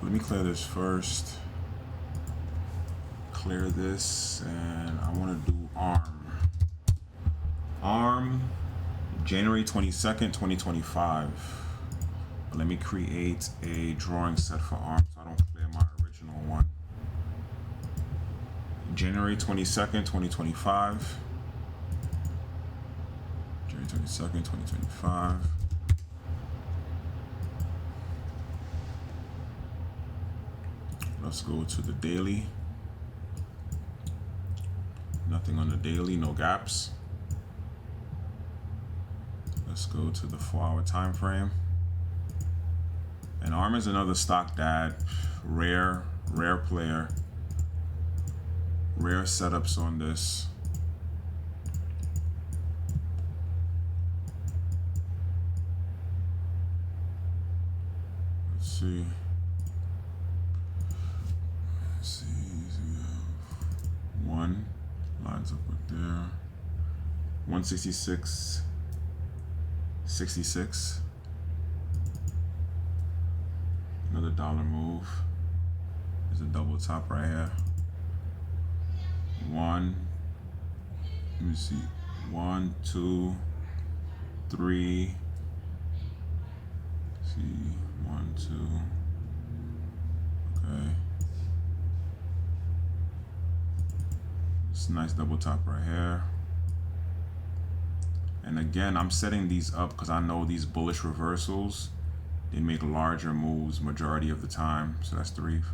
Let me clear this first. Clear this, and I want to do ARM January 22nd, 2025. But let me create a drawing set for ARM so I don't clear my original one. January 22nd, 2025. January 22nd, 2025. Let's go to the daily. Nothing on the daily, no gaps. Let's go to the 4-hour time frame. And ARM is another stock that rare player, rare setups on this. Let's see. So we have one lines up with there. 166.66. Another dollar move. There's a double top right here. Let me see. 1, 2, 3. Let's see. 1, 2. Okay. It's a nice double top right here. And again, I'm setting these up because I know these bullish reversals, they make larger moves majority of the time. So that's 3, 4.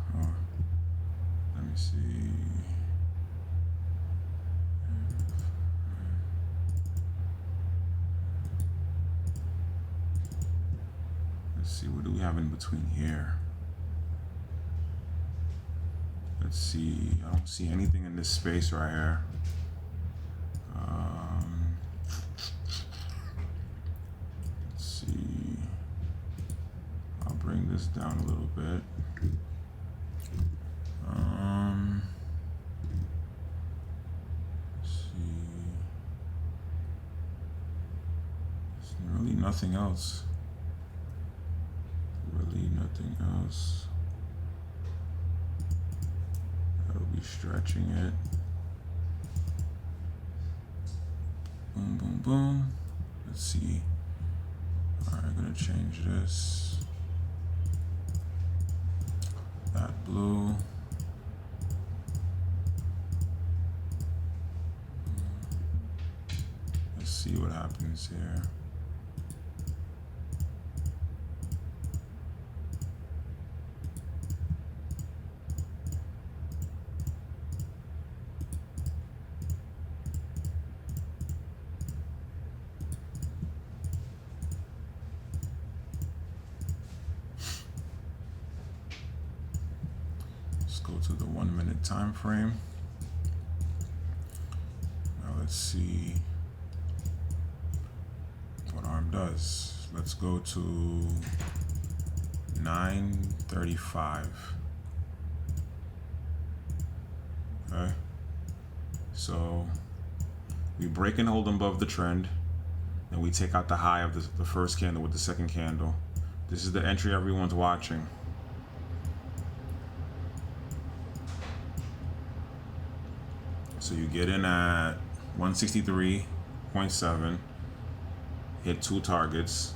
Let me see. Let's see, what do we have in between here? Let's see, I don't see anything in this space right here. Let's see, I'll bring this down a little bit. Let's see, there's really nothing else. Really nothing else. That'll be stretching it. Boom, boom, boom. Let's see. Alright, I'm gonna change this. That blue. Let's see what happens here. Go to the 1 minute time frame. Now let's see what ARM does. Let's go to 9:35. Okay, so we break and hold above the trend, then we take out the high of the first candle with the second candle. This is the entry everyone's watching. So you get in at 163.7, hit 2 targets.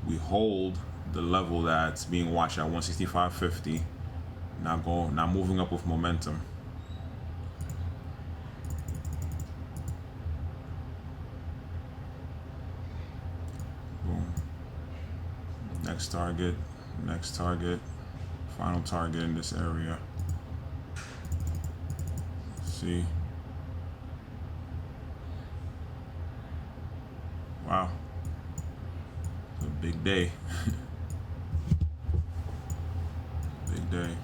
We hold the level that's being watched at 165.50. Now moving up with momentum. Boom. Next target, final target in this area. See. Wow, it's a big day. Big day.